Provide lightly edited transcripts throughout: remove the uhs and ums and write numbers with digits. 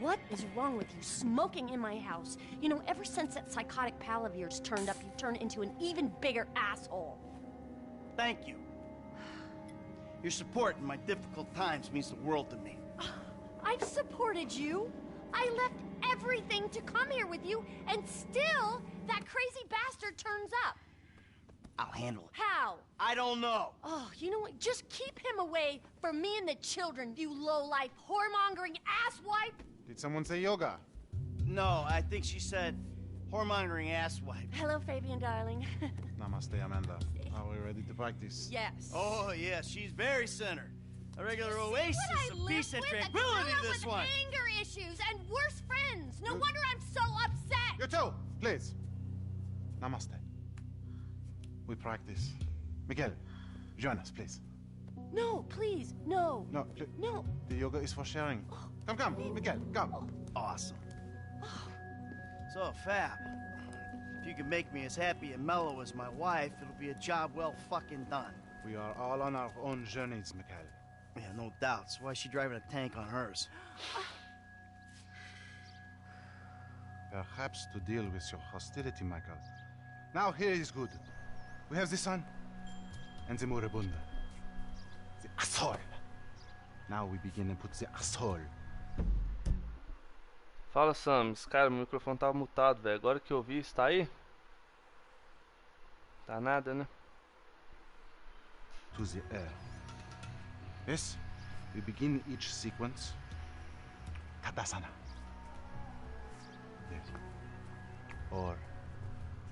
What is wrong with you smoking in my house? You know, ever since that psychotic pal of yours turned up, you've turned into an even bigger asshole. Thank you. Your support in my difficult times means the world to me. I've supported you. I left everything to come here with you, and still, that crazy bastard turns up. I'll handle it. How? I don't know. Oh, you know what? Just keep him away from me and the children, you low-life, whoremongering asswipe. Did someone say yoga? No, I think she said whoremongering asswipe. Hello, Fabian, darling. Namaste, Amanda. Are we ready to practice? Yes. Oh, yes, she's very centered. A regular oasis of peace and tranquility, this one. Anger issues and worse friends. No wonder I'm so upset. You too, please. Namaste. We practice. Miguel, join us, please. No, please, no. No, No. the yoga is for sharing. Come, Miguel, come. Awesome. So, Fab, if you can make me as happy and mellow as my wife, it'll be a job well fucking done. We are all on our own journeys, Miguel. Yeah, no doubts. Why is she driving a tank on hers? Perhaps to deal with your hostility, Michael. Now here is good. We have the sun and the moribund. The asshole. Now we begin and put the asshole. Fala, Samus. Cara, meu microfone tava mutado, velho. Agora que eu vi, está aí? Tá nada, né? To the air. Yes, we begin each sequence. Tadasana. Yes. Or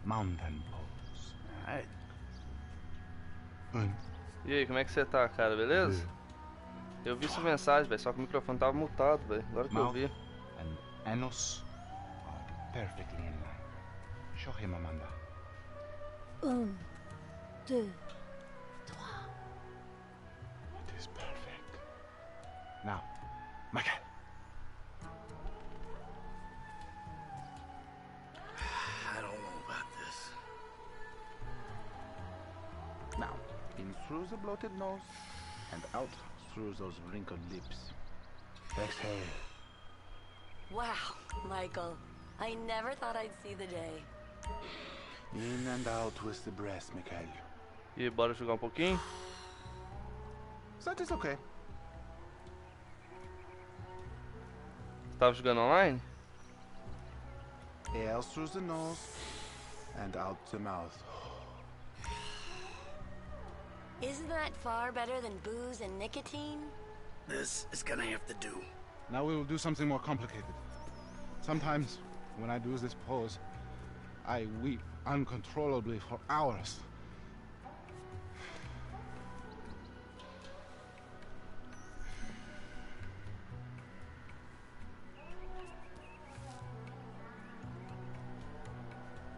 mountain pose. Alright. E aí, como é que você tá, cara? Beleza? Eu vi sua mensagem, velho. Só que o microfone tava mutado, velho. Agora que eu vi. And anus are perfectly in line. Show him, Amanda. 1, 2, 3. It is perfect. Now, Michael. I don't know about this. Now, in through the bloated nose and out through those wrinkled lips. Exhale. Wow, Michael. I never thought I'd see the day. In and out with the breath, Mikhail. E bora jogar pouquinho? That is okay. Tava jogando online? Air through the nose and out the mouth. Isn't that far better than booze and nicotine? This is gonna have to do. Now we will do something more complicated. Sometimes, when I do this pose, I weep uncontrollably for hours.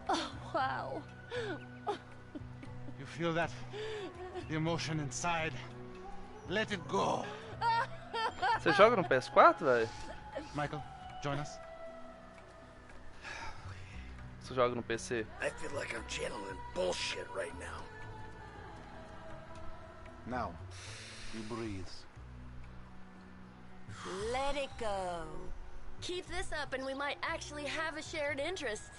Oh, wow. You feel that? The emotion inside. Let it go. Você joga no PS4, velho? Michael, join us. Você joga no PC? I feel like I'm channeling bullshit right now. Now, you breathe. Let it go. Keep this up and we might actually have a shared interest.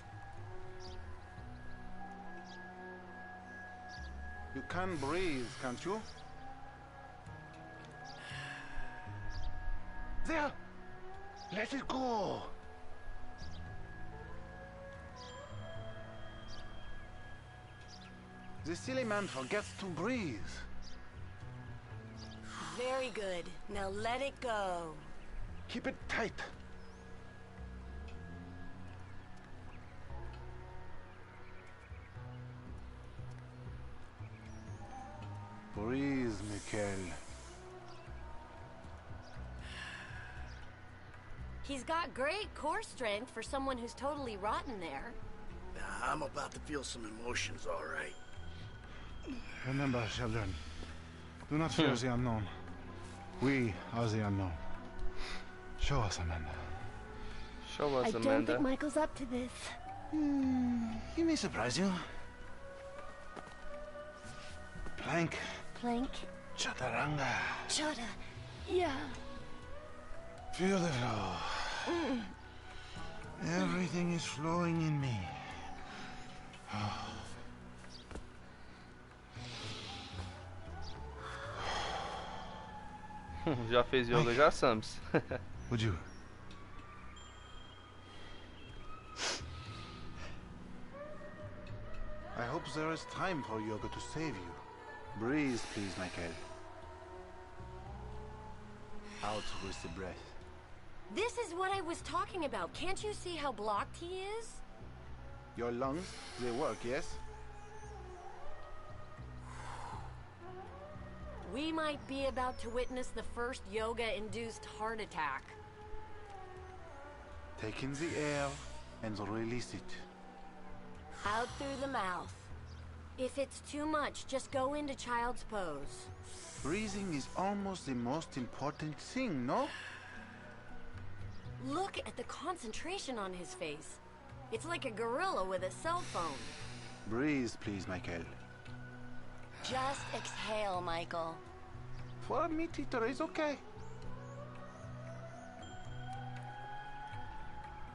You can breathe, can't you? There! Let it go! The silly man forgets to breathe. Very good. Now let it go. Keep it tight. Breathe, Mikhail. He's got great core strength for someone who's totally rotten there. I'm about to feel some emotions, all right. Remember, children, do not fear the unknown. We are the unknown. Show us, Amanda. Show us, I don't Amanda. think Michael's up to this. He may surprise you. Plank. Plank. Chaturanga. Chata. Yeah. Feel the flow. Everything is flowing in me. Já fez yoga já, Sams? Would you? I hope there is time for yoga to save you. Breathe, please, Michael. Out with the breath. This is what I was talking about. Can't you see how blocked he is? Your lungs, they work, yes? We might be about to witness the first yoga-induced heart attack. Take in the air and release it. Out through the mouth. If it's too much, just go into child's pose. Breathing is almost the most important thing, no? Look at the concentration on his face. It's like a gorilla with a cell phone. Breathe, please, Michael. Just exhale, Michael. For a meat eater, it's okay.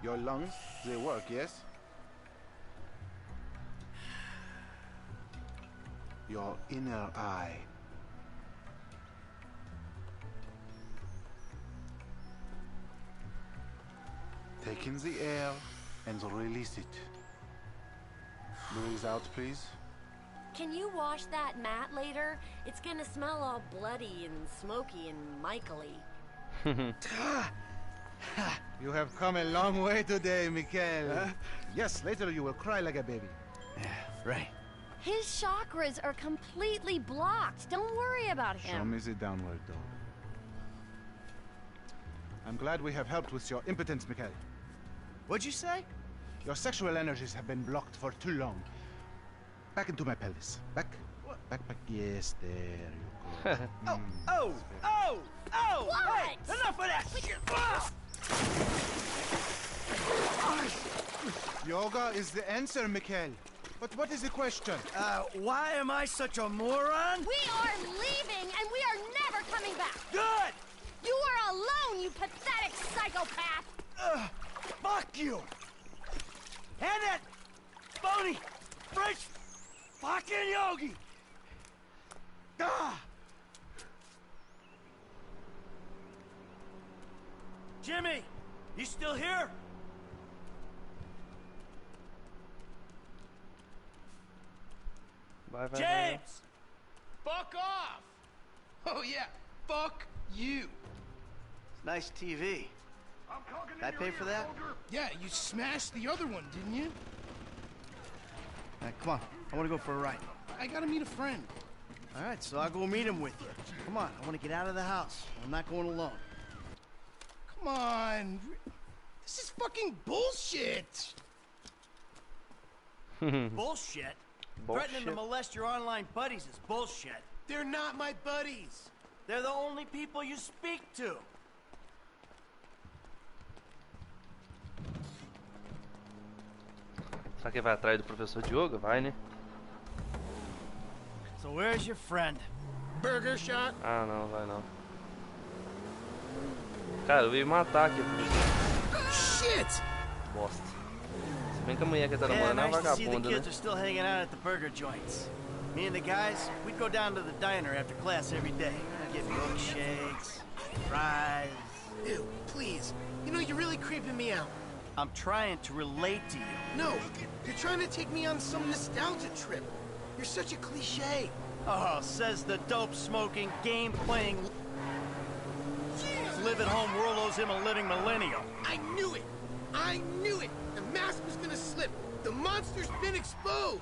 Your lungs, they work, yes? Your inner eye. Take in the air and release it. Breathe out, please. Can you wash that mat later? It's gonna smell all bloody and smoky and Michael-y. You have come a long way today, Mikhail. Yes, later you will cry like a baby. Yeah, right. His chakras are completely blocked. Don't worry about Show him. me the downward dog. I'm glad we have helped with your impotence, Mikhail. What'd you say? Your sexual energies have been blocked for too long. Back into my pelvis. Back. Back. Yes, there you go. Oh! What? Hey, enough of that shit! Yoga is the answer, Mikhail. But what is the question? Why am I such a moron? We are leaving, and we are never coming back. Good! You are alone, you pathetic psychopath. Fuck you! And that phony French fucking yogi! Ah! Jimmy, you still here? Vai. James! Fuck off! Oh yeah, fuck you. Nice TV. Did I pay for that? Yeah, you smashed the other one, didn't you? Come on, I want to go for a ride. I gotta meet a friend. All right, so I'll go meet him with you. Come on, I want to get out of the house. I'm not going alone. Come on. This is fucking bullshit. Bullshit? Threatening to molest your online buddies is bullshit. They're not my buddies. They're the only people you speak to. Será que vai atrás do professor de yoga? Vai, né? So where's your friend? Burger shot. Ah, não, vai não. Cara, eu vim matar aqui. Shit! Bosta. Se bem que a mulher que tá Yeah, namorando é uma nice to see the vagabunda, né? kids are still hanging out at the burger joints. Me and the guys, we'd go down to the diner after class every day. Get milkshakes, fries. Ew, please. You know, you're really creeping me out. I'm trying to relate to you. No, you're trying to take me on some nostalgia trip. You're such a cliche. Oh, says the dope-smoking, game-playing, live-at-home world owes him a living millennial. I knew it. I knew it. The mask was gonna slip. The monster's been exposed.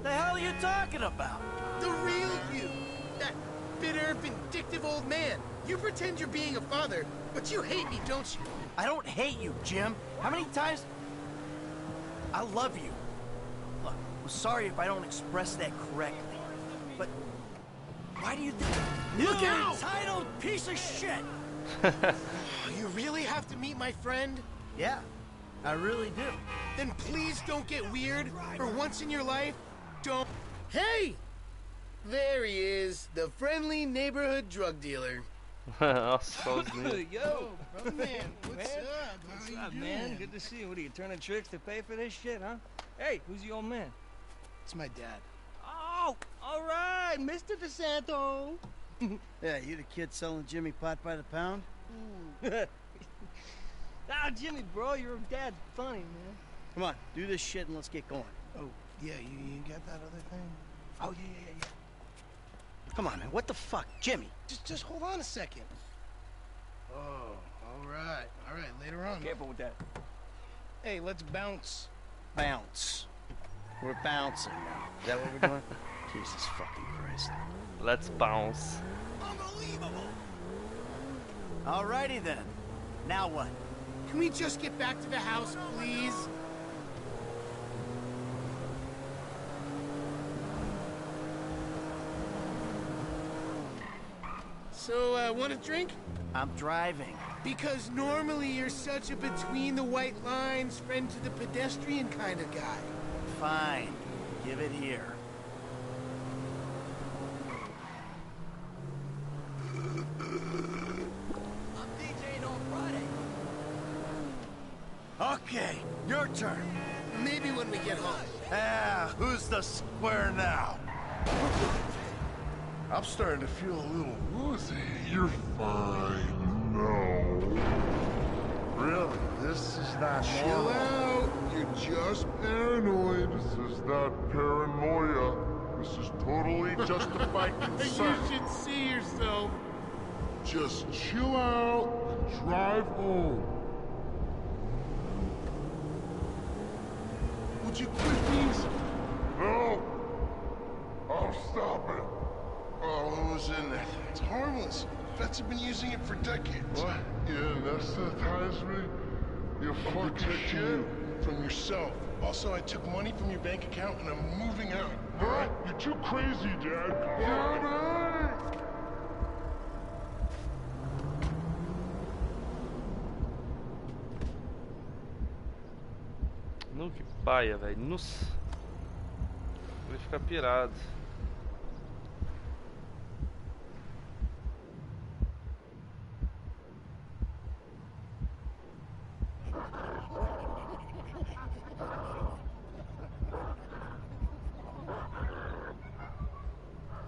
The hell are you talking about? The real you. That bitter, vindictive old man. You pretend you're being a father, but you hate me, don't you? I don't hate you, Jim. How many times... I love you. Look, I'm sorry if I don't express that correctly, but why do you think... Look you out! entitled piece of shit! You really have to meet my friend? Yeah, I really do. Then please don't get weird. For once in your life, don't... Hey! There he is, the friendly neighborhood drug dealer. Nossa, só os negros. Yo, Brother man, what's man. up? What's How up, you man? doing? Good to see you. What are you turning tricks to pay for this shit, huh? Hey, who's your old man? It's my dad. Oh, all right, Mr. DeSanto. Yeah, you the kid selling Jimmy pot by the pound? Ah, Jimmy, bro, your dad's funny, man. Come on, do this shit and let's get going. Oh, yeah, you got that other thing? Oh, yeah. Come on, man, what the fuck? Jimmy! Just hold on a second. Oh, all right, later on. Careful with that. Hey, let's bounce. Bounce. We're bouncing now. Is that what we're doing? Jesus fucking Christ. Let's bounce. Unbelievable! Alrighty then. Now what? Can we just get back to the house, please? So, want a drink? I'm driving. Because normally you're such a between the white lines, friend to the pedestrian kind of guy. Fine. Give it here. I'm DJing on Friday. Okay, your turn. Maybe when we get home. Ah, who's the square now? I'm starting to feel a little woozy. You're fine. No. Really? This is not Chill normal. out. You're just paranoid. This is not paranoia. This is totally justified You concern. should see yourself. Just chill out and drive home. Would you quit these? No! I'll stop it. Oh, what was in there? It's harmless. Vets have been using it for decades. What? You anesthetize me? You fucking Protect shit. you from yourself. Also, I took money from your bank account and I'm moving out. Huh? You're too crazy, Dad. Daddy! No, que paia, velho. Nossa. Ele fica pirado.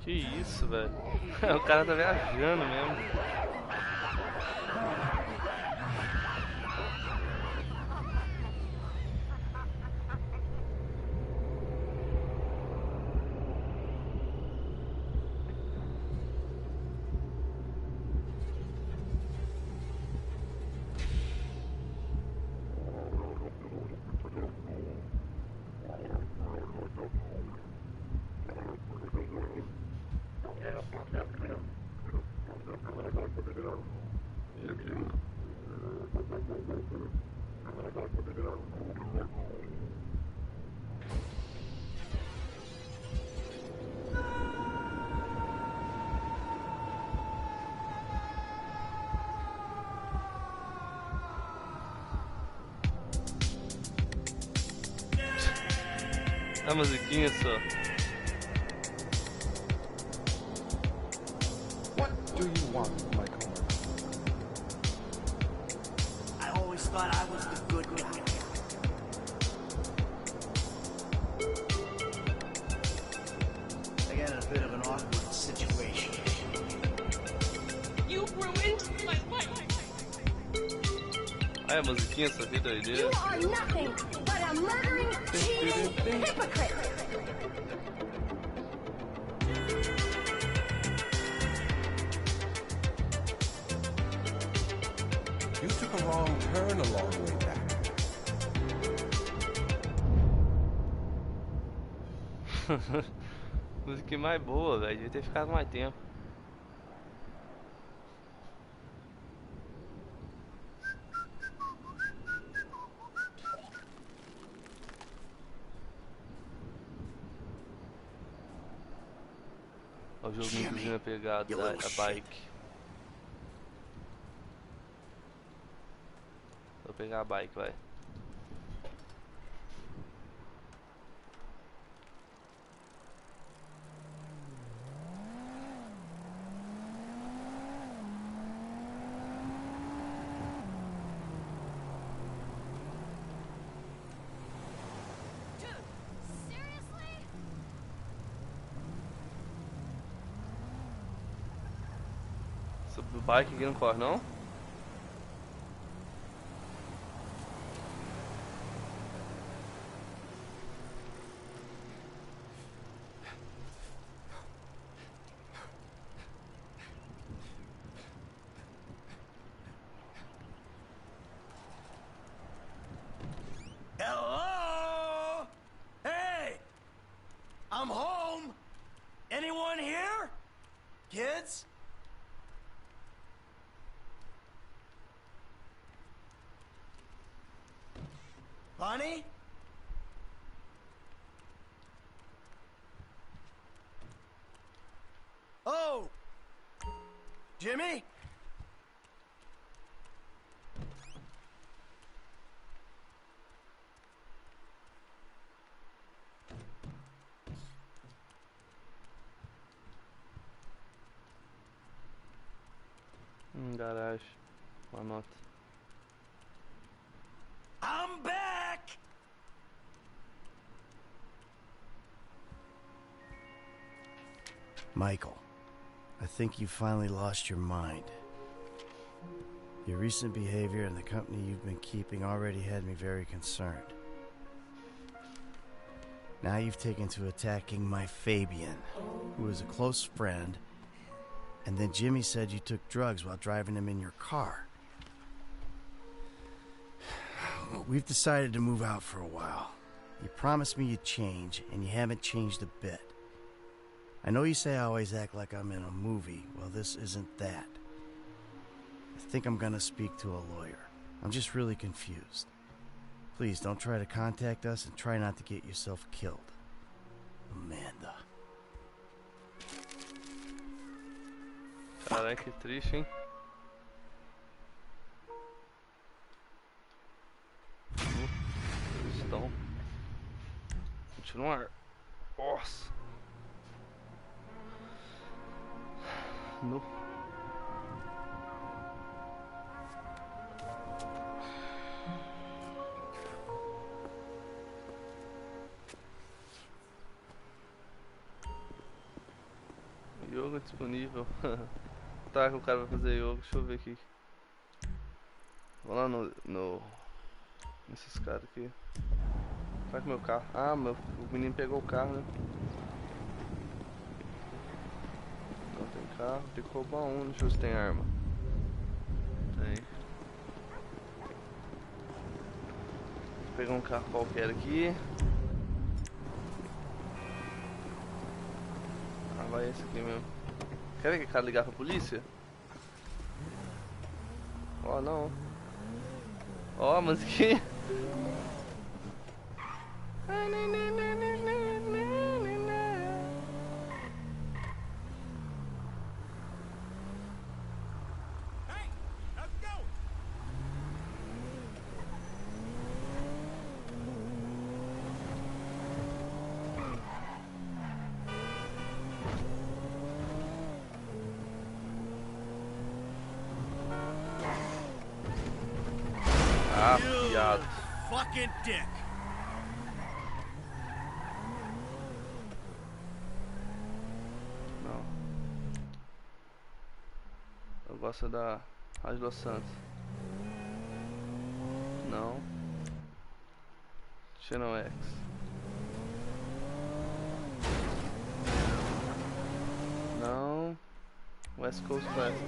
Que isso, velho. O cara tá viajando mesmo. A musiquinha só. What do you want, Michael? I always thought I was the good guy. I got in a bit of an awkward situation. You ruined my life. Ai, a musiquinha só que doideira. You are nothing but a murdering, cheating hypocrite. You took a wrong turn a long way back. Musiquinha mais boa, velho. Devia ter ficado mais tempo. Olha o jogo inclusive pegado da bike. Vou pegar a bike, vai. O bike aqui não corre, não? Hello? Hey! I'm home! Anyone here? Kids? Bonnie? Oh! Jimmy? Garagem. Uma nota. I'm back! Michael, I think you finally lost your mind. Your recent behavior and the company you've been keeping already had me very concerned. Now you've taken to attacking my Fabian, who is a close friend, and then Jimmy said you took drugs while driving him in your car. We've decided to move out for a while. You promised me you'd change, and you haven't changed a bit. I know you say I always act like I'm in a movie. Well, this isn't that. I think I'm gonna speak to a lawyer. I'm just really confused. Please don't try to contact us and try not to get yourself killed. Amanda. Caralho, que triste, hein? Estão. Continuar. Nossa. No. Yoga disponível. Tá, que o cara vai fazer yoga. Deixa eu ver aqui. Vou lá nesses caras aqui. Vai com meu carro. Ah, o menino pegou o carro, né? Não tem carro. Tem que roubar um. Deixa eu ver se tem arma. Tem. Vou pegar um carro qualquer aqui. Ah, vai esse aqui mesmo. Quer ver que cara ligar pra polícia? Ó, não. Ó, mas que... Ah, piado. Fucking dick. Não. Eu gosto da Rádio Los Santos. Não. Channel X. Não. West Coast Classics.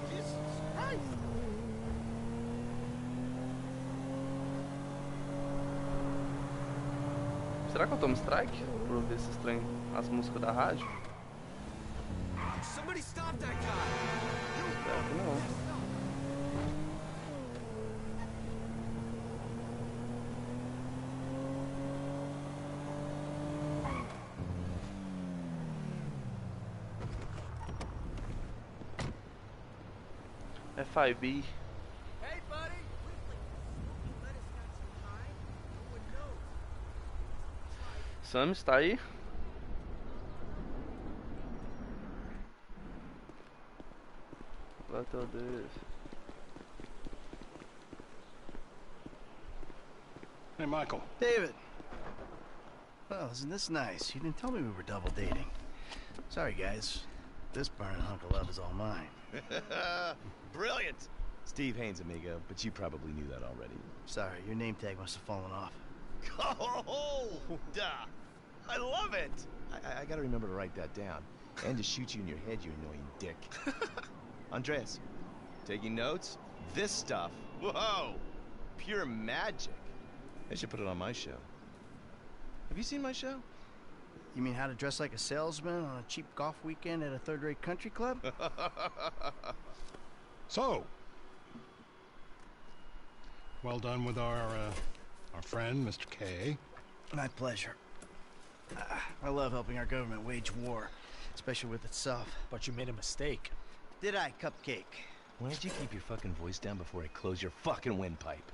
Será que eu tomo strike? Pra ver se estranho as músicas da rádio? Somebody stop that guy! Espero que não. FIB. Hey, buddy! Let us have some time. No one knows. Sam está aí? Bateu Deus. Hey, Michael. David. Well, isn't this nice? You didn't tell me we were double dating. Sorry, guys. This burning hunk of love is all mine. Brilliant! Steve Haynes, amigo, but you probably knew that already. Sorry, your name tag must have fallen off. Oh, duh! I love it! I gotta remember to write that down. And to shoot you in your head, you annoying dick. Andreas, taking notes? This stuff, whoa! Pure magic. I should put it on my show. Have you seen my show? You mean how to dress like a salesman on a cheap golf weekend at a third-rate country club? So, well done with our friend, Mr. K. My pleasure. I love helping our government wage war, especially with itself. But you made a mistake. Did I, Cupcake? Why don't you keep your fucking voice down before I close your fucking windpipe?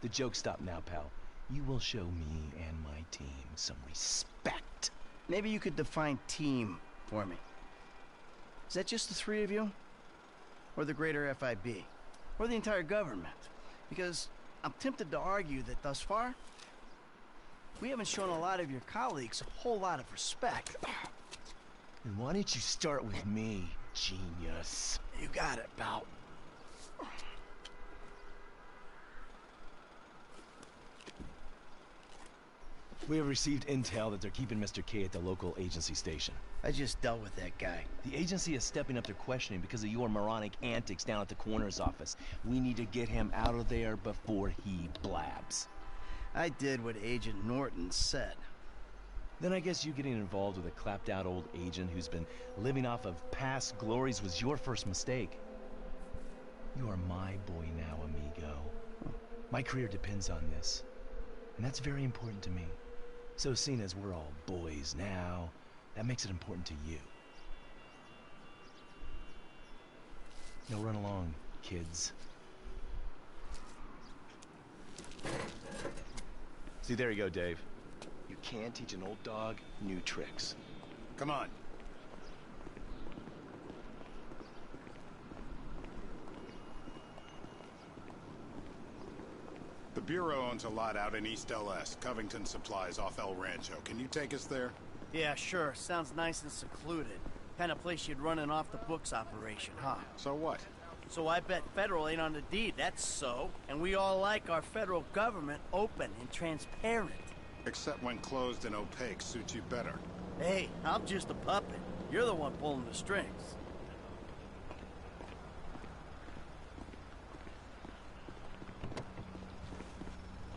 The joke stop now, pal. You will show me and my team some respect. Maybe you could define team for me. Is that just the three of you? Or the greater FIB? Or the entire government? Because I'm tempted to argue that thus far, we haven't shown a lot of your colleagues a whole lot of respect. And why don't you start with me, genius? You got it, pal. We have received intel that they're keeping Mr. K at the local agency station. I just dealt with that guy. The agency is stepping up their questioning because of your moronic antics down at the coroner's office. We need to get him out of there before he blabs. I did what Agent Norton said. Then I guess you getting involved with a clapped-out old agent who's been living off of past glories was your first mistake. You are my boy now, amigo. My career depends on this, and that's very important to me. So seeing as we're all boys now, that makes it important to you. Now run along, kids. See, there you go, Dave. You can teach an old dog new tricks. Come on. The Bureau owns a lot out in East LS, Covington Supplies off El Rancho. Can you take us there? Yeah, sure. Sounds nice and secluded. Kind of place you'd run an off-the-books operation, huh? So what? So I bet federal ain't on the deed, that's so. And we all like our federal government open and transparent. Except when closed and opaque suits you better. Hey, I'm just a puppet. You're the one pulling the strings.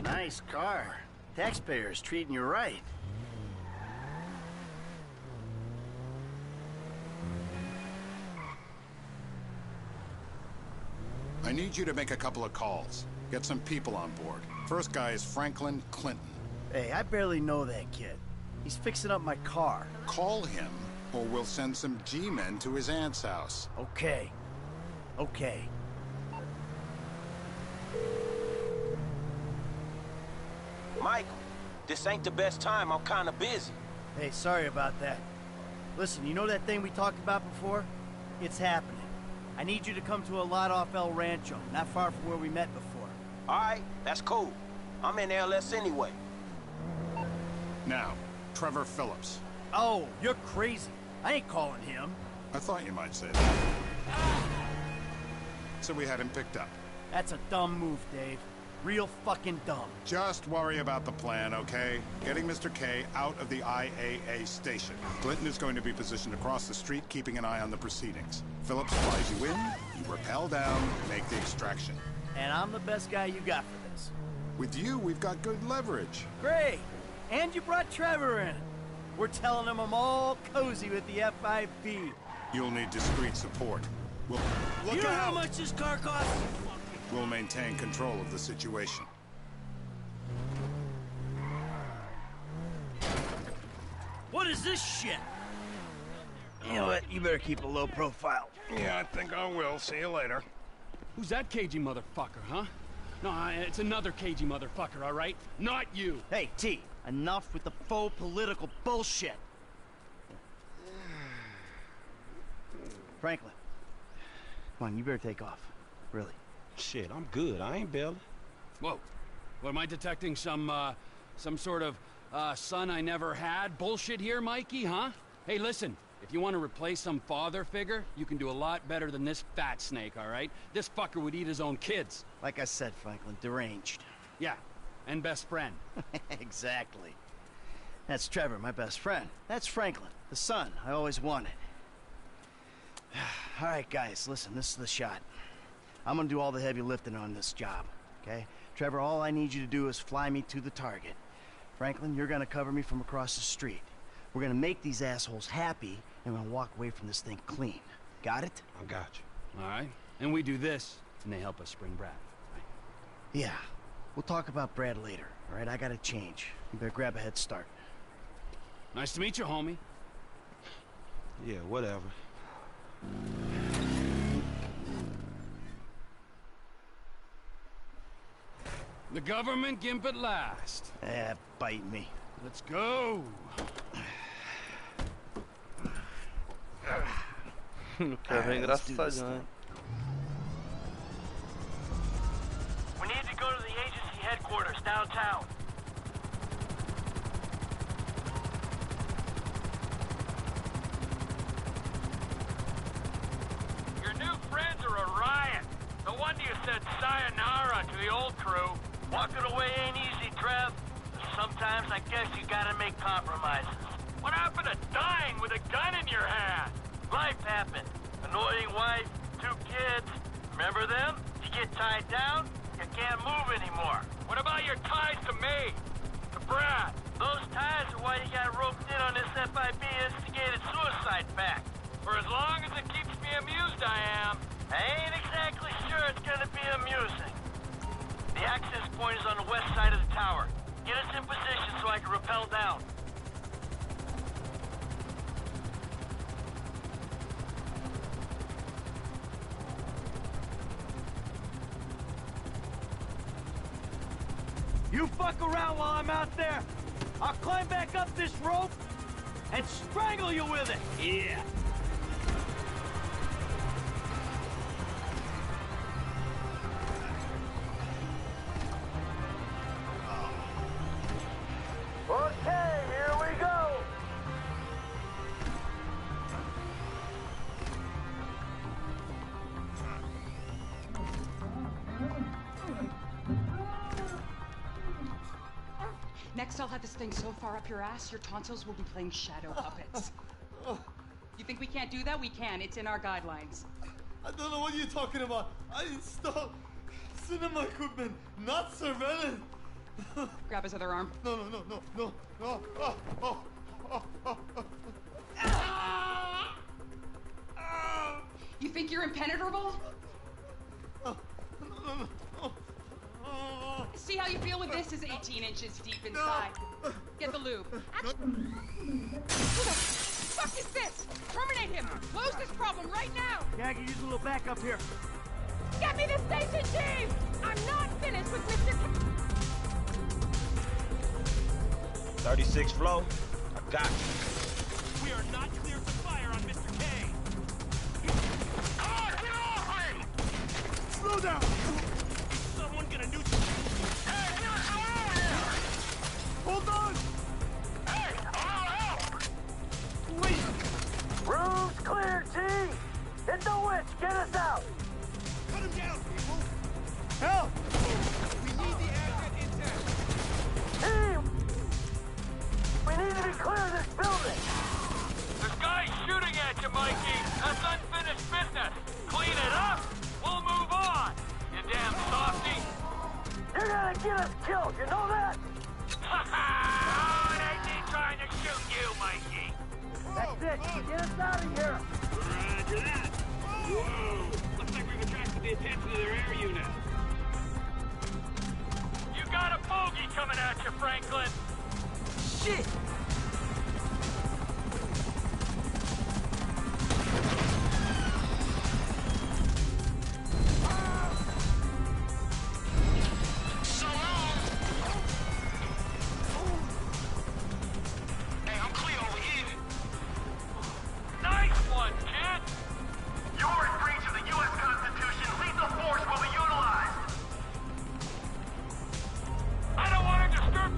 Nice car. Taxpayers treating you right. I need you to make a couple of calls. Get some people on board. First guy is Franklin Clinton. Hey, I barely know that kid. He's fixing up my car. Call him, or we'll send some G-men to his aunt's house. Okay. Okay. Michael, this ain't the best time. I'm kinda busy. Hey, sorry about that. Listen, you know that thing we talked about before? It's happening. I need you to come to a lot off El Rancho, not far from where we met before. All right, that's cool. I'm in LS anyway. Now, Trevor Phillips. Oh, you're crazy. I ain't calling him. I thought you might say that. So we had him picked up. That's a dumb move, Dave. Real fucking dumb. Just worry about the plan, okay? Getting Mr. K out of the IAA station. Clinton is going to be positioned across the street, keeping an eye on the proceedings. Phillips flies you in, you rappel down, make the extraction. And I'm the best guy you got for this. With you, we've got good leverage. Great. And you brought Trevor in. We're telling him I'm all cozy with the FIB. You'll need discreet support. We'll... You know how much this car costs? We'll maintain control of the situation. What is this shit? You know what? You better keep a low profile. Yeah, I think I will. See you later. Who's that cagey motherfucker, huh? No, it's another cagey motherfucker, all right? Not you! Hey, T, enough with the faux political bullshit. Franklin, come on, you better take off. Really. Shit, I'm good. I ain't bailing. Whoa. What, am I detecting some sort of son I never had bullshit here, Mikey, huh? Hey, listen, If you want to replace some father figure, you can do a lot better than this fat snake, all right? This fucker would eat his own kids. Like I said, Franklin, deranged. Yeah, and best friend. Exactly. That's Trevor, my best friend. That's Franklin, the son I always wanted. All right, guys, listen, this is the shot. I'm gonna do all the heavy lifting on this job, okay? Trevor, all I need you to do is fly me to the target. Franklin, you're gonna cover me from across the street. We're gonna make these assholes happy, and we're gonna walk away from this thing clean. Got it? I got you. All right, and we do this, and they help us bring Brad. Right? Yeah, we'll talk about Brad later, all right? I gotta change. You better grab a head start. Nice to meet you, homie. Yeah, whatever. The government gimp at last. Bite me. Let's go. O cara é engraçadinho, né? We need to go to the agency headquarters downtown. Your new friends are a riot. No wonder you said sayonara to the old crew. Walking away ain't easy, Trev. Sometimes I guess you gotta make compromises. What happened to dying with a gun in your hand? Life happened. Annoying wife, 2 kids. Remember them? You get tied down, you can't move anymore. What about your ties to me? To Brad? Those ties are why you got roped in on this FIB instigated suicide pact. For as long as it keeps me amused, I am. I ain't exactly sure it's gonna be amusing. The access point is on the west side of the tower. Get us in position so I can rappel down. You fuck around while I'm out there. I'll climb back up this rope and strangle you with it. Yeah. Okay, here we go. Next, I'll have this thing so far up your ass, your tonsils will be playing shadow puppets. You think we can't do that? We can. It's in our guidelines. I don't know what you're talking about. I installed cinema equipment, not surveillance. Grab his other arm. No. You think you're impenetrable? No. See how you feel with this is 18 inches deep inside. Get the lube. Who the fuck is this? Terminate him! Close this problem right now! Yeah, I can use a little backup here. Get me the station chief! I'm not finished with Mr. 36 flow, I got you. We are not clear to fire on Mr. K. Get off me! Slow down! Is someone gonna do something? Hey, get us over here! Hold on! Hey, I'll help! Wait! Room's clear, T! Hit the witch! Get us out! Cut him down, people! Help! We need the asset intact! Team! We need to be clear of this building! There's guys shooting at you, Mikey! That's unfinished business! Clean it up, we'll move on! You damn softy! You're gonna get us killed, you know that? Oh, it ain't me trying to shoot you, Mikey! That's it! Get us out of here! Roger that! Whoa! Looks like we've attracted the attention of their air unit. You got a bogey coming at you, Franklin! Shit! So long! Hey, I'm clear over here. Nice one, kid! You're in breach of the U.S. Constitution. Lethal force will be utilized. I don't want to disturb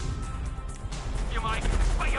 you, Mike, but you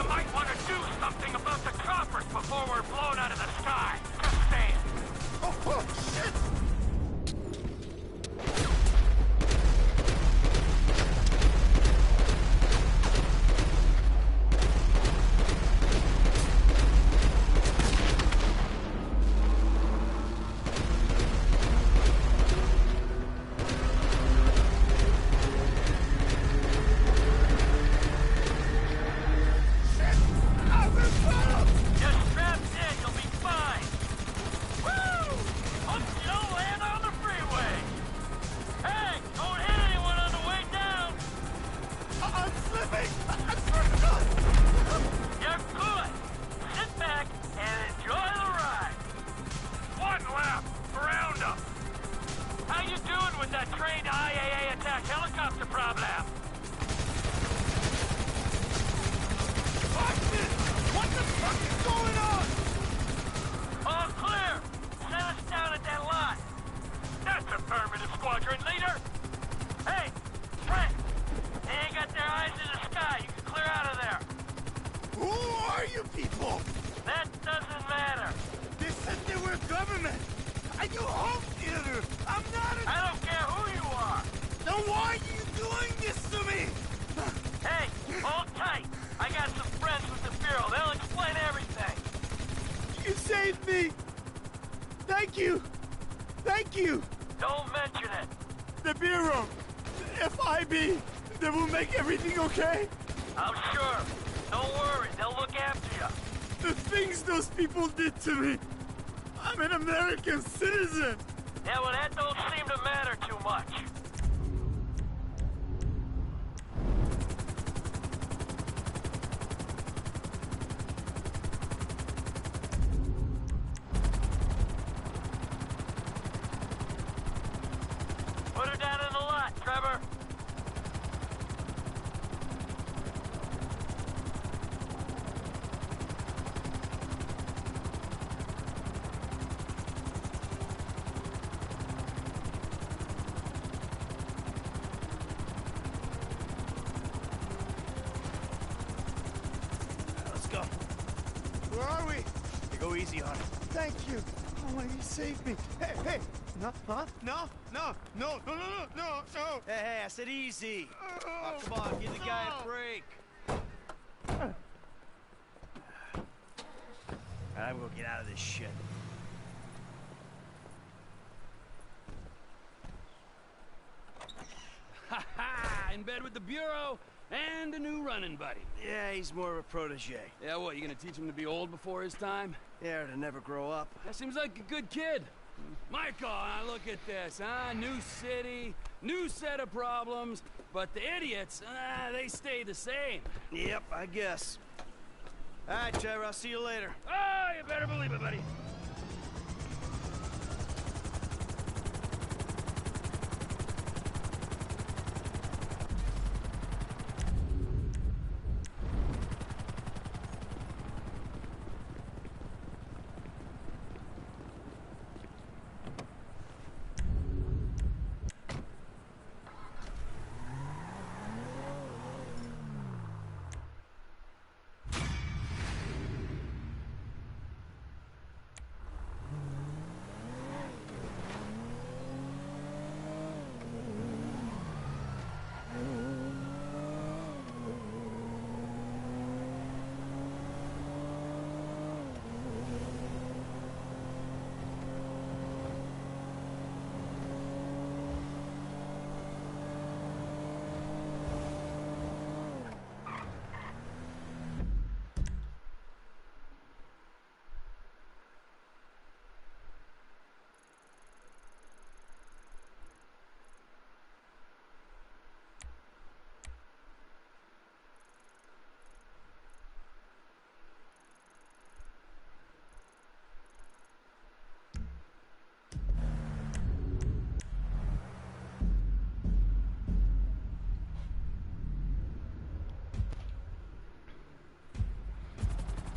FIB. They will make everything okay. I'm sure. Don't worry, they'll look after you. The things those people did to me. I'm an American citizen. Yeah, well, that don't seem to matter too much. Put her down in the lot, Trevor. Let's go. Where are we? Go easy on it. Thank you. Oh, you saved me. Hey, hey. No, huh? No, no, no, no, no, no, no, no. Hey, hey, I said easy. Oh, come on, give the guy a break. I will get out of this shit. Ha ha! In bed with the Bureau and a new running buddy. Yeah, he's more of a protege. Yeah, what, you gonna teach him to be old before his time? Yeah, to never grow up. That seems like a good kid. Michael, now look at this, huh? New city, new set of problems, but the idiots, they stay the same. Yep, I guess. All right, Trevor, I'll see you later. Oh, you better believe it, buddy.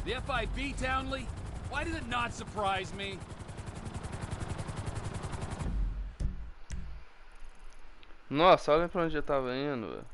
The FIB, Townley? Why did it not surprise me? Nossa, olha pra onde eu tava indo, velho.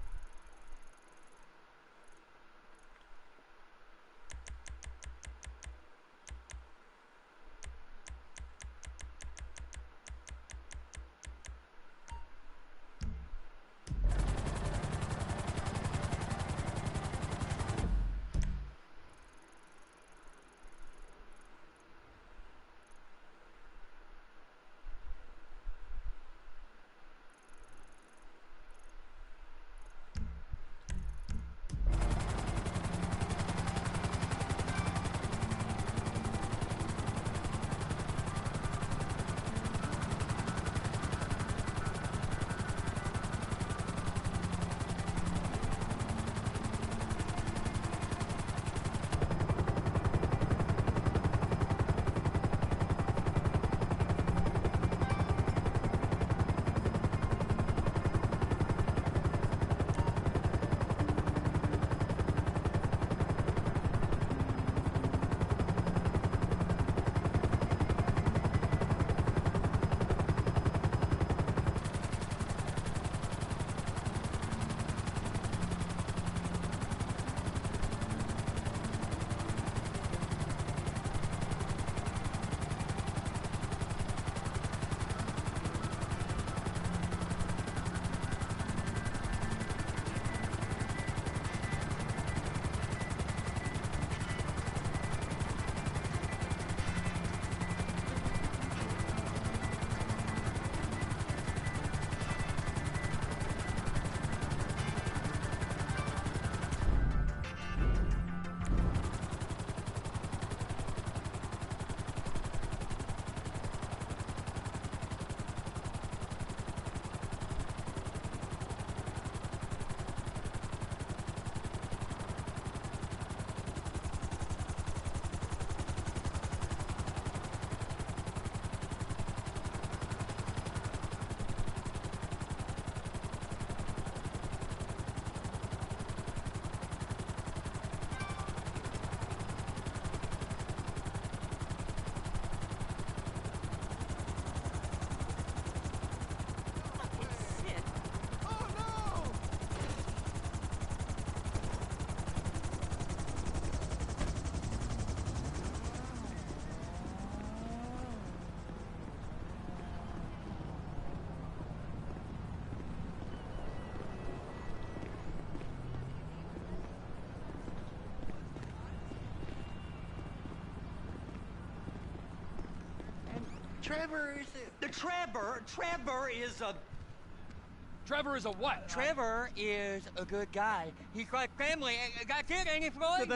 Trevor is Trevor is a... Trevor is a what? Trevor is a good guy. He's like family. Got kid, ain't he, Floyd?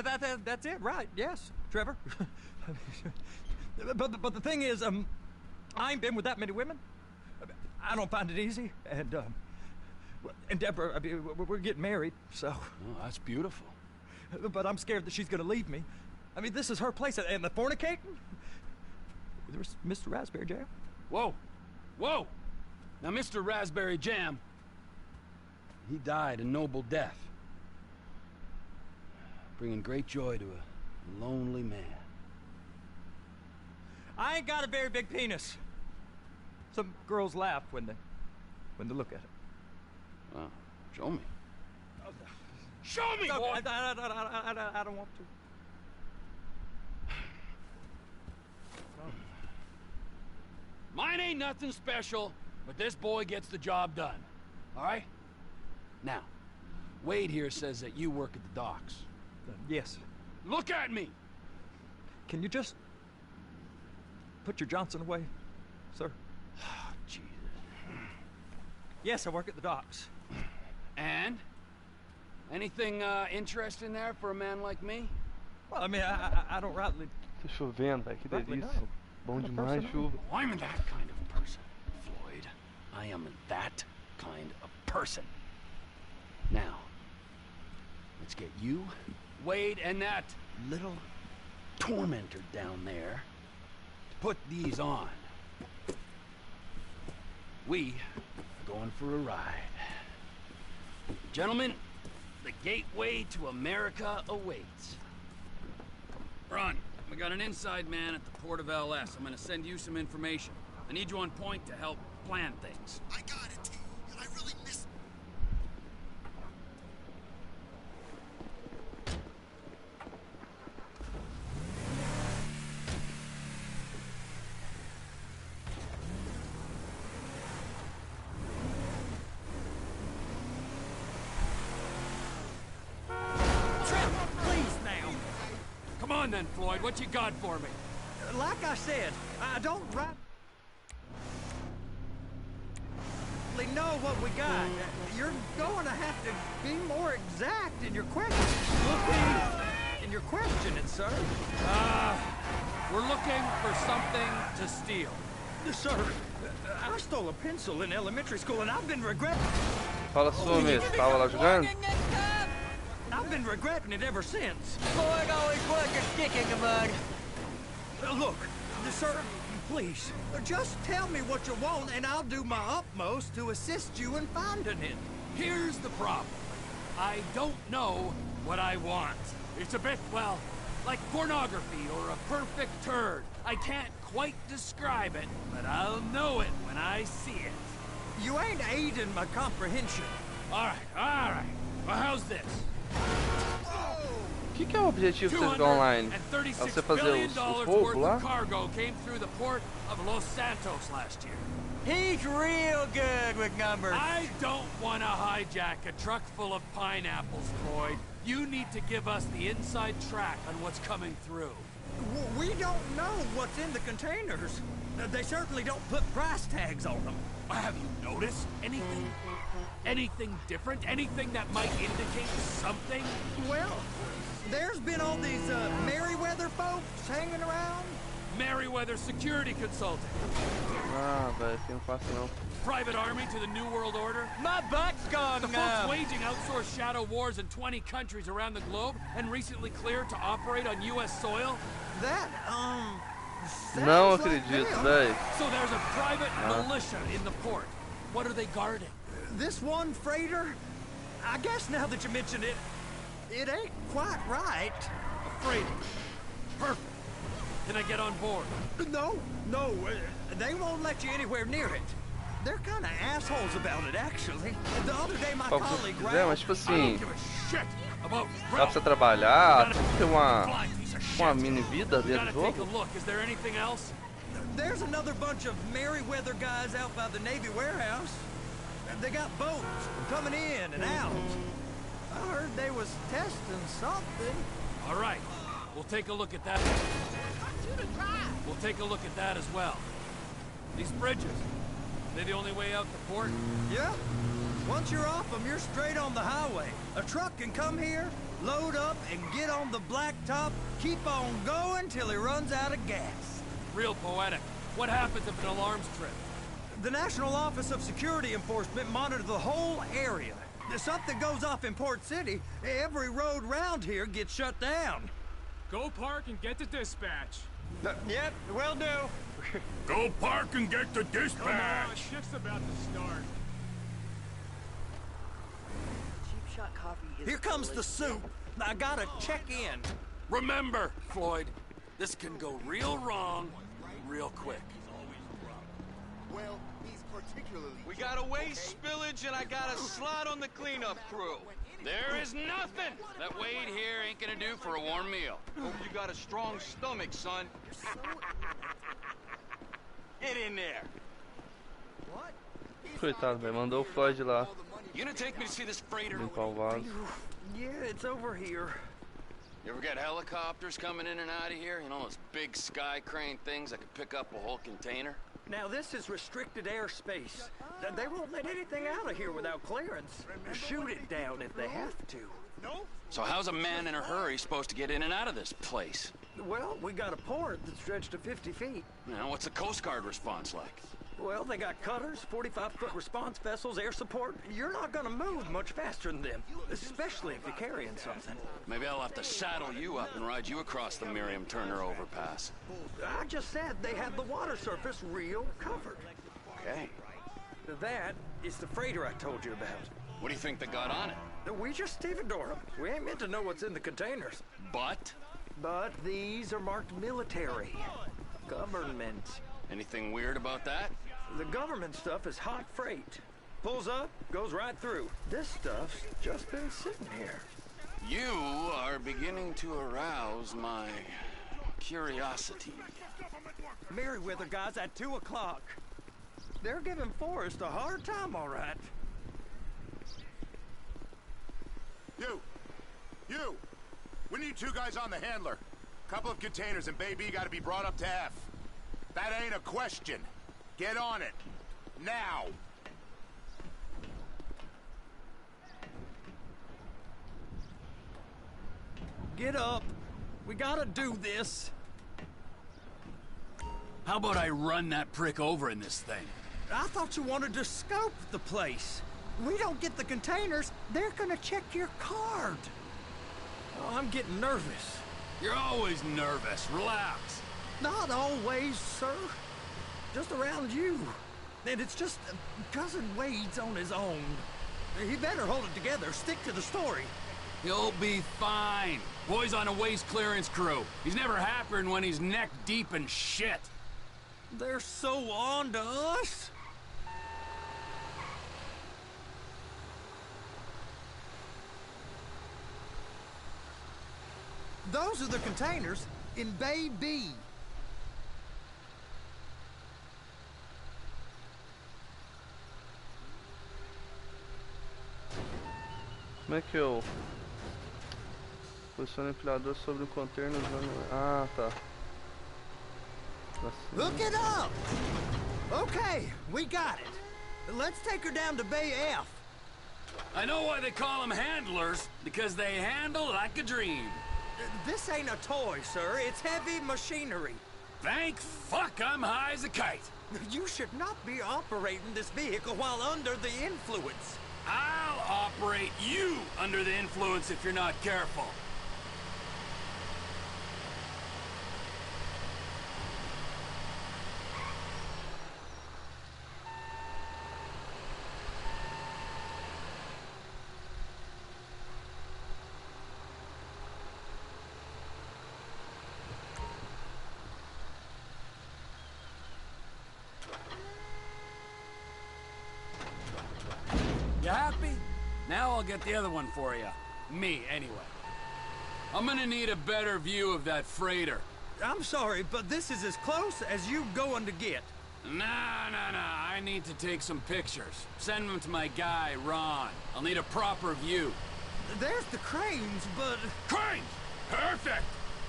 That's it, right? Yes, Trevor. but the thing is, I ain't been with that many women. I don't find it easy, and Deborah, I mean, we're getting married, so. Oh, that's beautiful. But I'm scared that she's gonna leave me. I mean, this is her place, and the fornicating. There's Mr. Raspberry Jam. Whoa, whoa! Now, Mr. Raspberry Jam, he died a noble death, bringing great joy to a lonely man. I ain't got a very big penis. Some girls laugh when they look at it. Well, show me. Show me, No, boy! I don't want to. Mine ain't nothing special, but this boy gets the job done. All right? Now, Wade here says that you work at the docks. Yes. Look at me! Can you just put your Johnson away, sir? Oh, Jesus. Yes, I work at the docks. And? Anything interesting there for a man like me? Well, I mean, I don't rightly... Tá chovendo, velho. Que rightly delícia. know. Bom Kind of demais, person. chuva. I'm that kind of person, Floyd. I am that kind of person. Now, let's get you, Wade, and that little tormentor down there to put these on. We are going for a ride. Gentlemen, the gateway to America awaits. Run. We got an inside man at the port of LS. I'm gonna send you some information. I need you on point to help plan things. I got it, T. I really miss... Please now. Come on then, Floyd. What you got for me? Like I said, I don't rightly know what we got. You're going to have to be more exact in your question. In your questioning, sir. We're looking for something to steal. Sir, I stole a pencil in elementary school and I've been regretting... Fala sua mesmo. Tava lá jogando? I've been regretting it ever since. Floyd always was a stick in the mud. Look, sir, please, just tell me what you want and I'll do my utmost to assist you in finding it. Here's the problem. I don't know what I want. It's a bit, well, like pornography or a perfect turd. I can't quite describe it, but I'll know it when I see it. You ain't aiding my comprehension. All right. Well, how's this? O que é o objetivo de vocês jogar online? É você fazer os roubos lá? Cargo came through the port of Los Santos last year. He's real good with numbers. I don't want to hijack a truck full of pineapples, Floyd. You need to give us the inside track on what's coming through. We don't know what's in the containers. They certainly don't put price tags on them. Have you noticed anything? Anything different? Anything that might indicate something? Well, there's been all these Merryweather folks hanging around. Merryweather Security Consulting. Ah, velho, que não faço não. Private Army to the New World Order. My butt's gone The folks waging outsourced shadow wars in 20 countries around the globe and recently cleared to operate on U.S. soil. That, Não acredito, velho. So there's a private militia in the port. What are they guarding? This one freighter, I guess now that you mention it, it ain't quite right. A freighter. Perfect. Can I get on board? No, they won't let you anywhere near it. They're kind of assholes about it, actually. The other day my colleague mas tipo assim, Shit about dá pra você trabalhar, tem que ter uma mini vida dentro do take a jogo. look. Is there anything else? There's another bunch of Merryweather guys out by the Navy warehouse. They got boats coming in and out. I heard they was testing something. All right. We'll take a look at that. We'll take a look at that as well. These bridges, they the only way out the port? Yeah. Once you're off them, you're straight on the highway. A truck can come here, load up, and get on the blacktop, keep on going till he runs out of gas. Real poetic. What happens if an alarm's tripped? The National Office of Security Enforcement monitors the whole area. If something goes off in Port City, every road round here gets shut down. Go park and get to dispatch. Yep, will do. Go park and get to Come on, dispatch. shift's about to start. Cheap shot coffee is Here comes the soup. I gotta check in. Remember, Floyd, this can go real wrong real quick. Well, he's particularly... We got a waste spillage and I got a slot on the cleanup crew. There is nothing that Wade here ain't gonna do for a warm meal. Hope you got a strong stomach, son. Get in there. Coitado, velho. Mandou o Floyd lá. You gonna take me to see this freighter? Limpar o vaso. Yeah, it's over here. You ever get helicopters coming in and out of here? You know, those big sky crane things that could pick up a whole container? Now, this is restricted airspace. They won't let anything out of here without clearance. Shoot it down if they have to. No? So how's a man in a hurry supposed to get in and out of this place? Well, we got a port that's stretched to 50 feet. Now, what's the Coast Guard response like? Well, they got cutters, 45-foot response vessels, air support. You're not gonna move much faster than them, especially if you're carrying something. Maybe I'll have to saddle you up and ride you across the Miriam Turner overpass. I just said they had the water surface real covered. Okay. That is the freighter I told you about. What do you think they got on it? We just stevedore them. We ain't meant to know what's in the containers. But these are marked military. Government. Anything weird about that? The government stuff is hot freight. Pulls up, goes right through. This stuff's just been sitting here. You are beginning to arouse my curiosity. Merryweather guys at 2 o'clock. They're giving Forrest a hard time, all right. You! We need 2 guys on the handler. Couple of containers and Bay B gotta be brought up to F. That ain't a question. Get on it. Now! Get up. We gotta do this. How about I run that prick over in this thing? I thought you wanted to scope the place. We don't get the containers, they're gonna check your card. Oh, I'm getting nervous. You're always nervous. Relax. Not always, sir. Just around you. And it's just Cousin Wade's on his own. He better hold it together, stick to the story. He'll be fine. Boy's on a waste clearance crew. He's never happier than when he's neck deep in shit. They're so on to us. Those are the containers in Bay B. Como é que eu posiciono o empilhador sobre o container usando... Ah, tá. Look it up! Okay, we got it. Let's take her down to Bay F. I know why they call them handlers, because they handle like a dream. This ain't a toy, sir. It's heavy machinery. Thank fuck I'm high as a kite. You should not be operating this vehicle while under the influence. I'll operate you under the influence if you're not careful. You happy? Now I'll get the other one for you. Me, anyway. I'm gonna need a better view of that freighter. I'm sorry, but this is as close as you going to get. Nah. I need to take some pictures. Send them to my guy, Ron. I'll need a proper view. There's the cranes, but... Cranes! Perfect!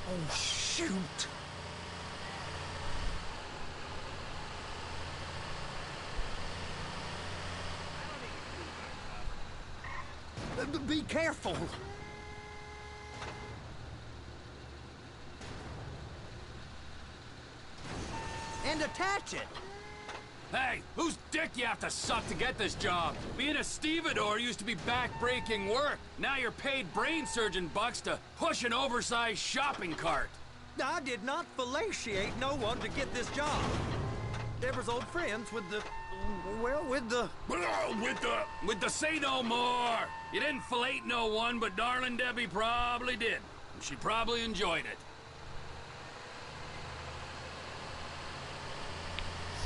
Oh, shoot. Be careful. And attach it. Hey, whose dick you have to suck to get this job? Being a stevedore used to be back-breaking work. Now you're paid brain surgeon bucks to push an oversized shopping cart. I did not fellatiate no one to get this job. Deborah's old friends with the... well, with the... With the say no more. You didn't fillet no one, but darling Debbie probably did. She probably enjoyed it.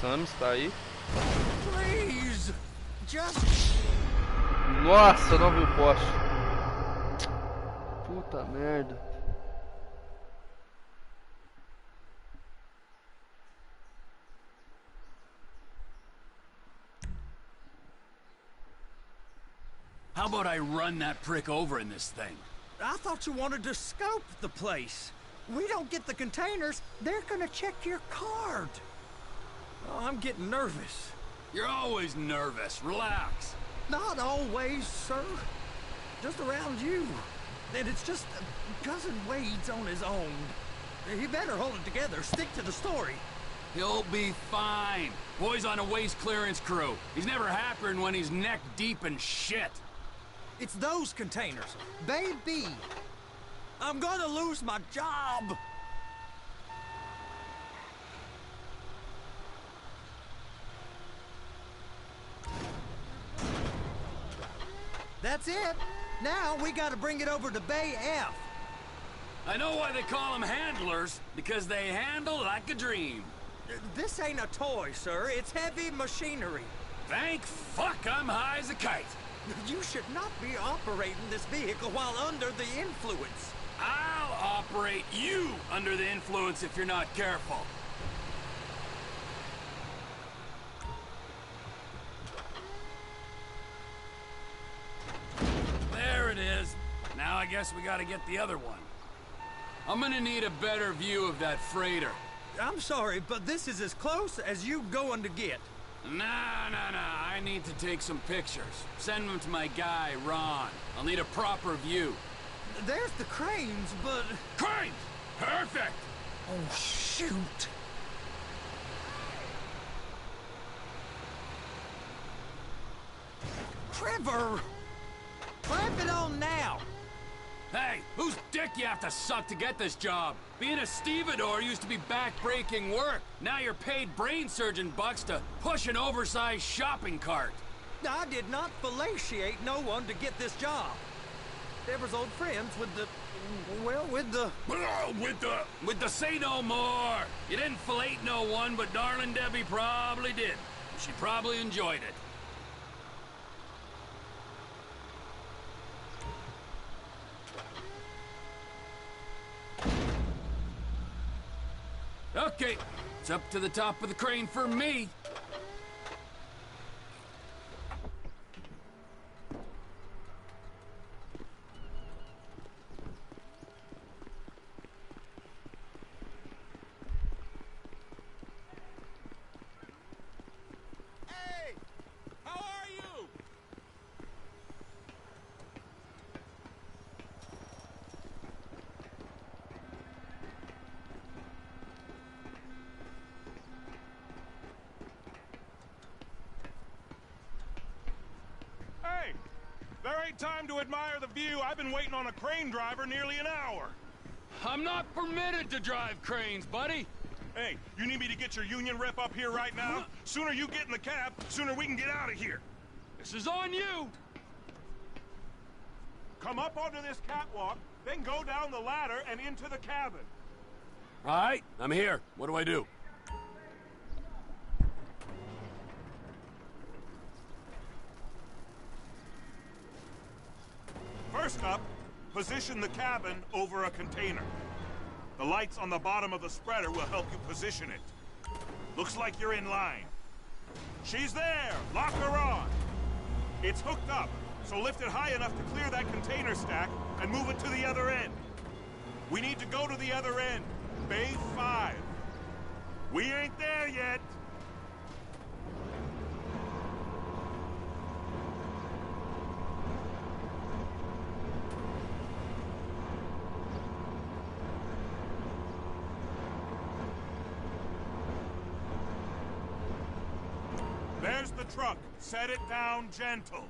Sam está aí. Please, just... Nossa, eu não vi o poste. Puta merda. How about I run that prick over in this thing? I thought you wanted to scope the place. We don't get the containers, they're gonna check your card. Oh, I'm getting nervous. You're always nervous. Relax. Not always, sir. Just around you. And it's just... Cousin Wade's on his own. He better hold it together. Stick to the story. He'll be fine. Boy's on a waste clearance crew. He's never happier than when he's neck deep in shit. It's those containers. Baby! I'm gonna lose my job! That's it. Now we gotta bring it over to Bay F. I know why they call them handlers, because they handle like a dream. This ain't a toy, sir. It's heavy machinery. Thank fuck I'm high as a kite. You should not be operating this vehicle while under the influence. I'll operate you under the influence if you're not careful. There it is. Now I guess we gotta get the other one. I'm gonna need a better view of that freighter. I'm sorry, but this is as close as you going to get. Nah. I need to take some pictures. Send them to my guy, Ron. I'll need a proper view. There's the cranes, but... Cranes! Perfect! Oh, shoot! Trevor! Clamp it on now! Hey, whose dick you have to suck to get this job? Being a stevedore used to be back-breaking work. Now you're paid brain surgeon bucks to push an oversized shopping cart. I did not fellatiate no one to get this job. Deborah's old friends with the... well, with the... With the say no more. You didn't fillet no one, but darling Debbie probably did. She probably enjoyed it. Okay, it's up to the top of the crane for me. Hey! How are you? Hey! There ain't time to admire the view. I've been waiting on a crane driver nearly an hour. I'm not permitted to drive cranes, buddy. Hey, you need me to get your union rep up here right now? Sooner you get in the cab, sooner we can get out of here. This is on you. Come up onto this catwalk, then go down the ladder and into the cabin. All right, I'm here. What do I do? First up, position the cabin over a container. The lights on the bottom of the spreader will help you position it. Looks like you're in line. She's there! Lock her on! It's hooked up, so lift it high enough to clear that container stack and move it to the other end. We need to go to the other end, Bay 5. We ain't there yet! the truck. Set it down gentle.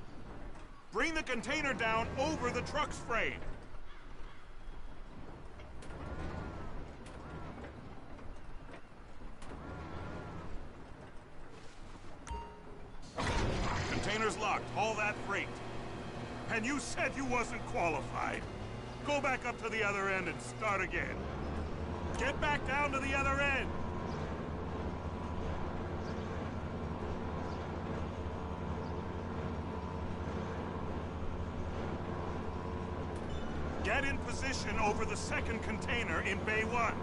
Bring the container down over the truck's frame. Container's locked. Haul that freight. And you said you wasn't qualified. Go back up to the other end and start again. Get back down to the other end. Get in position over the second container in Bay 1.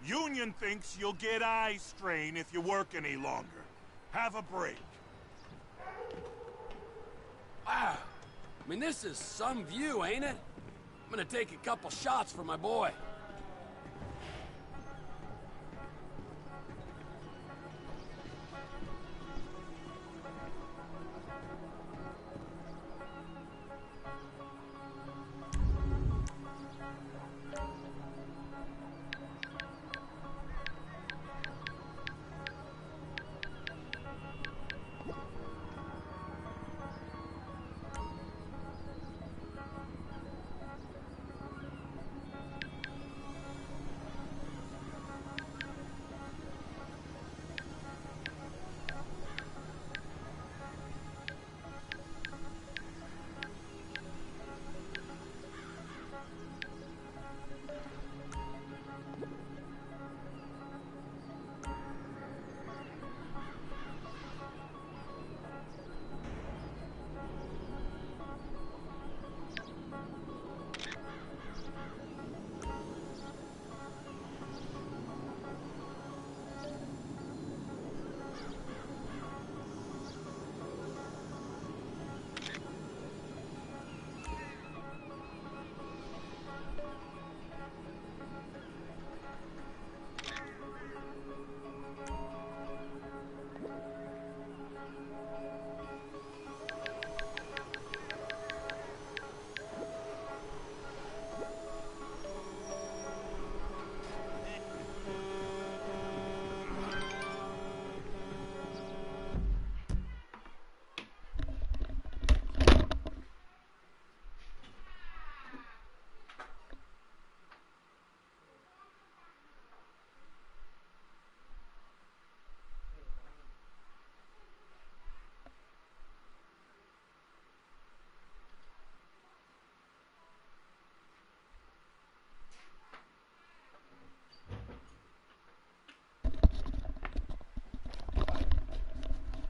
Union thinks you'll get eye strain if you work any longer. Have a break. Wow. I mean, this is some view, ain't it? I'm gonna take a couple shots for my boy.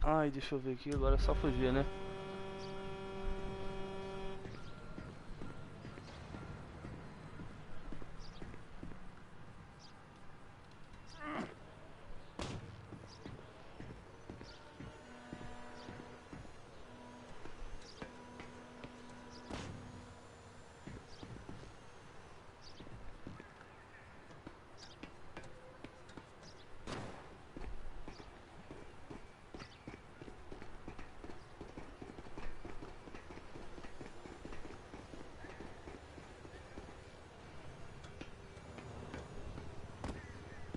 Ai, deixa eu ver aqui, agora é só fugir, né?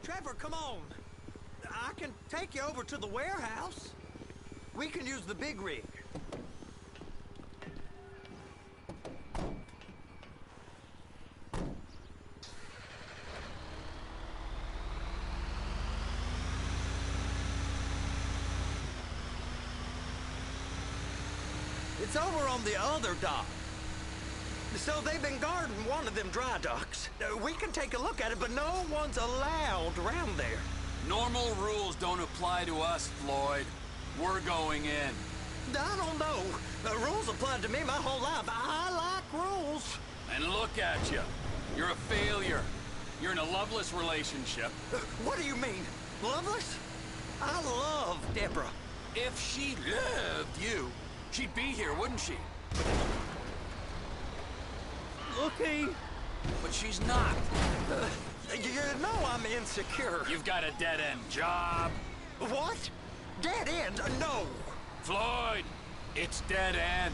Trevor, come on. I can take you over to the warehouse. We can use the big rig. It's over on the other dock. So they've been guarding one of them dry docks. We can take a look at it, but no one's allowed around there. Normal rules don't apply to us, Floyd. We're going in. I don't know. The rules applied to me my whole life. I like rules. And look at you. You're a failure. You're in a loveless relationship. What do you mean? Loveless? I love Deborah. If she loved you, she'd be here, wouldn't she? Okay. But she's not. You know I'm insecure. You've got a dead-end job. What? Dead end? No. Floyd, it's dead end.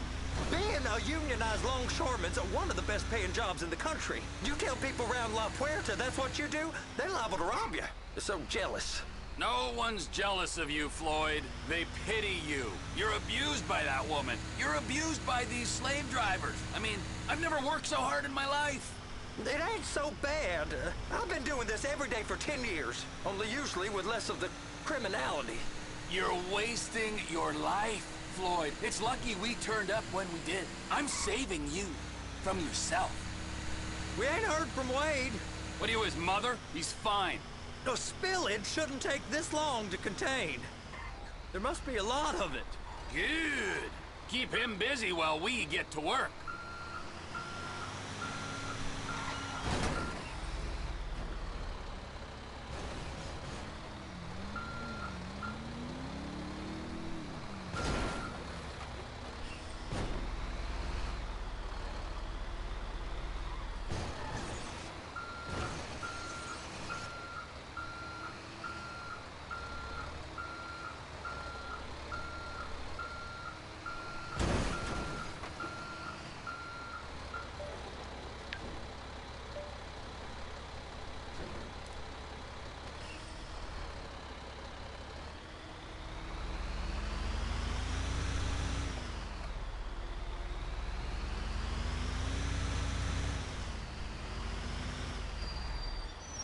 Being a unionized longshoreman's one of the best paying jobs in the country. You tell people around La Puerta that's what you do, they're liable to rob you. They're so jealous. No one's jealous of you, Floyd. They pity you. You're abused by that woman. You're abused by these slave drivers. I mean, I've never worked so hard in my life. It ain't so bad. I've been doing this every day for 10 years, only usually with less of the criminality. You're wasting your life, Floyd. It's lucky we turned up when we did. I'm saving you from yourself. We ain't heard from Wade. What are you, his mother? He's fine. The spillage shouldn't take this long to contain. There must be a lot of it. Good. Keep him busy while we get to work.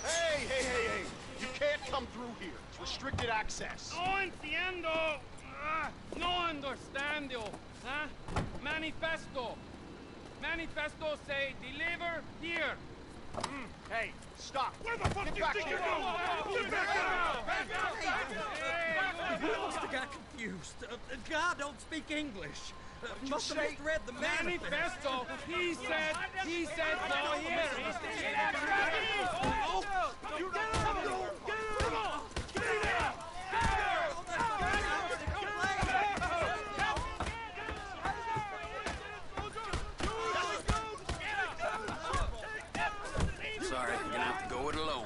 Hey! You can't come through here. It's restricted access. No entiendo. No understando. Huh? Manifesto. Manifesto say deliver here. Hey, stop. Where the fuck Get do you back think here. you're going? Get back out! We must have got confused. God don't speak English. Must have misread the manifesto. He said no here. Sorry, you're gonna have to go it alone.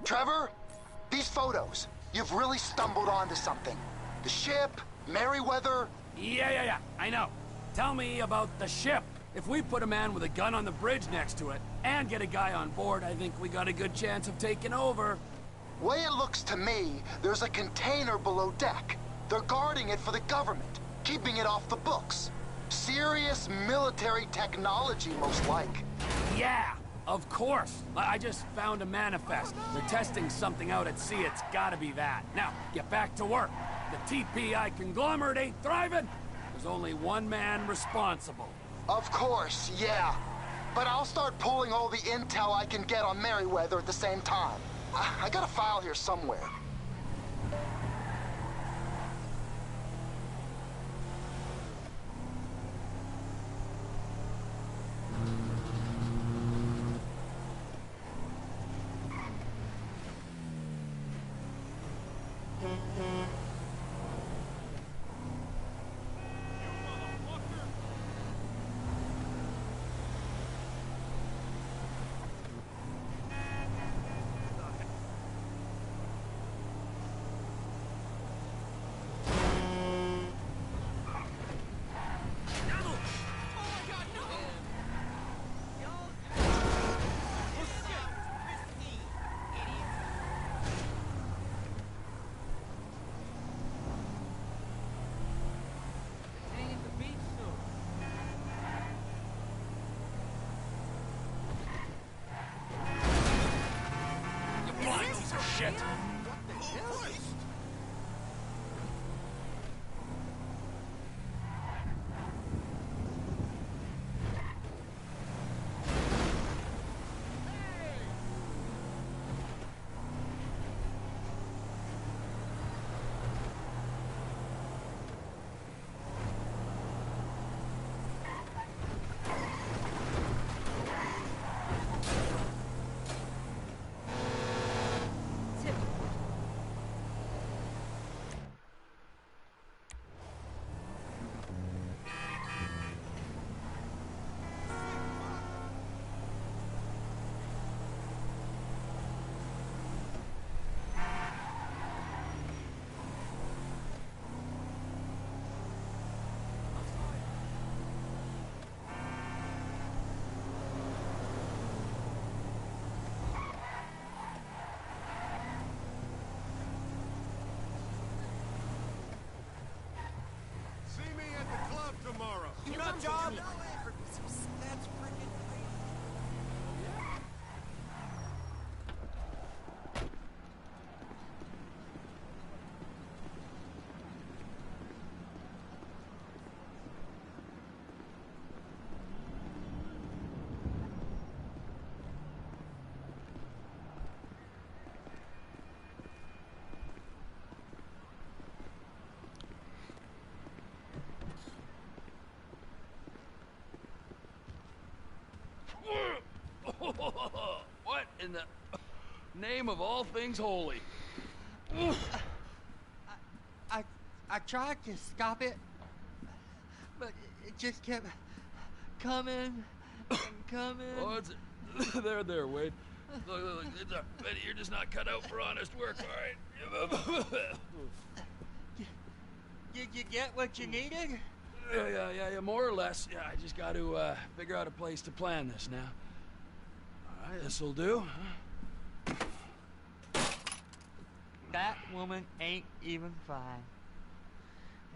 Trevor, these photos, you've really stumbled onto something. The ship, Merryweather. Yeah, I know. Tell me about the ship. If we put a man with a gun on the bridge next to it and get a guy on board, I think we got a good chance of taking over. Way it looks to me, there's a container below deck. They're guarding it for the government, keeping it off the books. Serious military technology, most like. Yeah, of course. I just found a manifest. They're testing something out at sea. It's gotta be that. Now, get back to work. The TPI conglomerate ain't thriving. There's only one man responsible. Of course, yeah. But I'll start pulling all the intel I can get on Merryweather at the same time. I got a file here somewhere. shit. Tomorrow. You got job? That's freaking crazy. What in the name of all things holy? I tried to stop it, but it just kept coming and coming. Oh, there, Wade. Look, Betty, you're just not cut out for honest work, all right? Did you get what you needed? Yeah, more or less. Yeah, I just got to figure out a place to plan this now. All right, this'll do. That woman ain't even fine.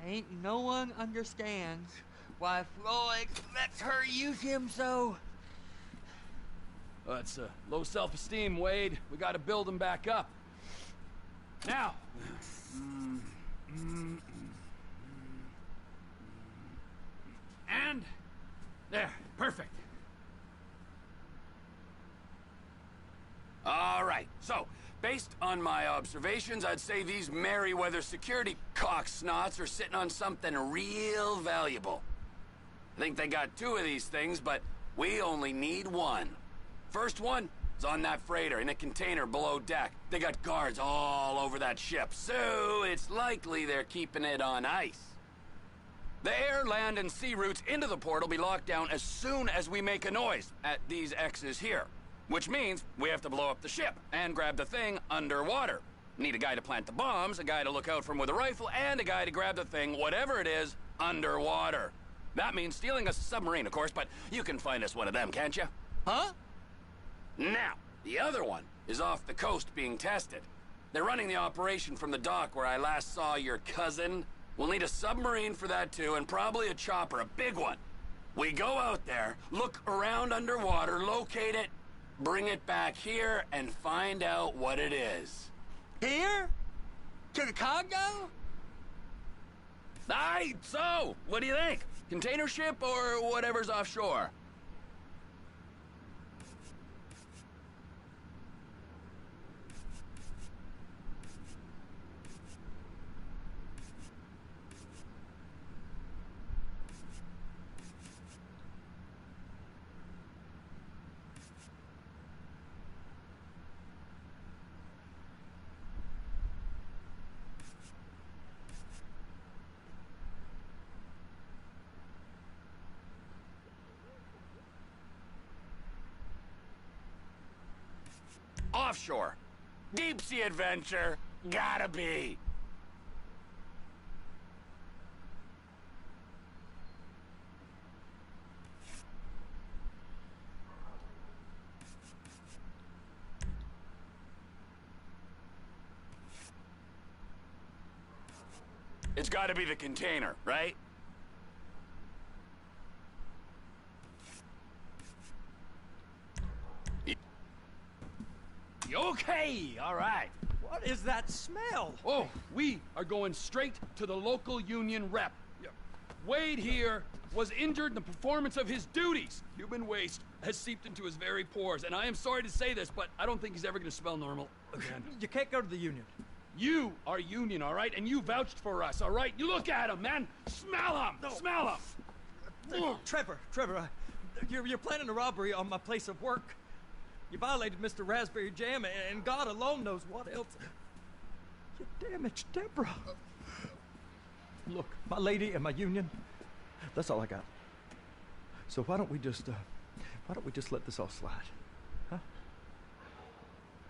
Ain't no one understands why Floyd lets her use him so. Well, it's low self-esteem, Wade. We got to build him back up. Now. And there, perfect. All right, so based on my observations, I'd say these Merryweather security cocksnots are sitting on something real valuable. I think they got 2 of these things, but we only need 1. First one is on that freighter in a container below deck. They got guards all over that ship, so it's likely they're keeping it on ice. The air, land, and sea routes into the port will be locked down as soon as we make a noise at these X's here. Which means we have to blow up the ship and grab the thing underwater. Need a guy to plant the bombs, a guy to look out for him with a rifle, and a guy to grab the thing, whatever it is, underwater. That means stealing a submarine, of course, but you can find us one of them, can't you? Huh? Now, the other one is off the coast being tested. They're running the operation from the dock where I last saw your cousin. We'll need a submarine for that too, and probably a chopper, a big one. We go out there, look around underwater, locate it, bring it back here, and find out what it is. Here? To the Congo? Aye, so, what do you think? Container ship or whatever's offshore? Offshore. Deep sea adventure. Gotta be. It's gotta be the container, right? Okay, all right. What is that smell? Oh, we are going straight to the local union rep. Wade here was injured in the performance of his duties. Human waste has seeped into his very pores, and I am sorry to say this, but I don't think he's ever going to smell normal again. You can't go to the union. You are union, all right? And you vouched for us, all right? You look at him, man. Smell him. No. Smell him. Trevor, you're planning a robbery on my place of work. You violated Mr. Raspberry Jam, and God alone knows what else. You damaged Deborah. Look, my lady and my union, that's all I got. So why don't we just let this all slide, huh?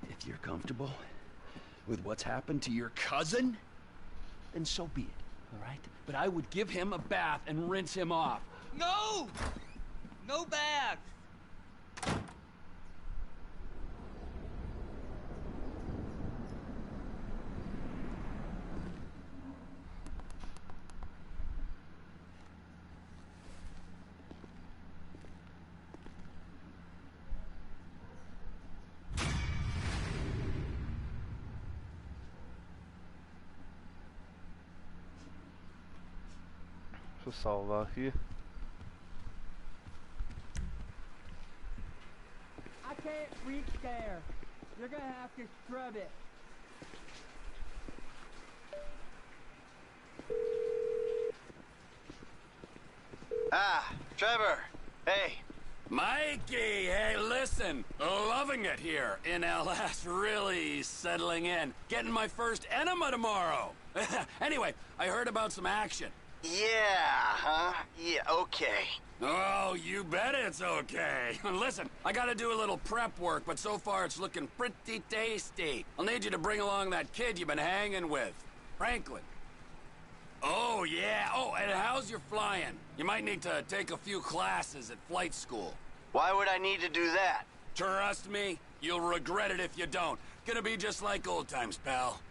If you're comfortable with what's happened to your cousin, then so be it, all right? But I would give him a bath and rinse him off. No! No bath! Deixa eu salvar aqui. I can't reach there. You're gonna have to scrub it. Ah, Trevor. Hey. Mikey, hey, listen. Loving it here in LS. Really settling in. Getting my first enema tomorrow. Anyway, I heard about some action. Yeah, huh? Yeah, okay. Oh, you bet it's okay. Listen, I gotta do a little prep work, but so far it's looking pretty tasty. I'll need you to bring along that kid you've been hanging with, Franklin. Oh, yeah. Oh, and how's your flying? You might need to take a few classes at flight school. Why would I need to do that? Trust me, you'll regret it if you don't. Gonna be just like old times, pal.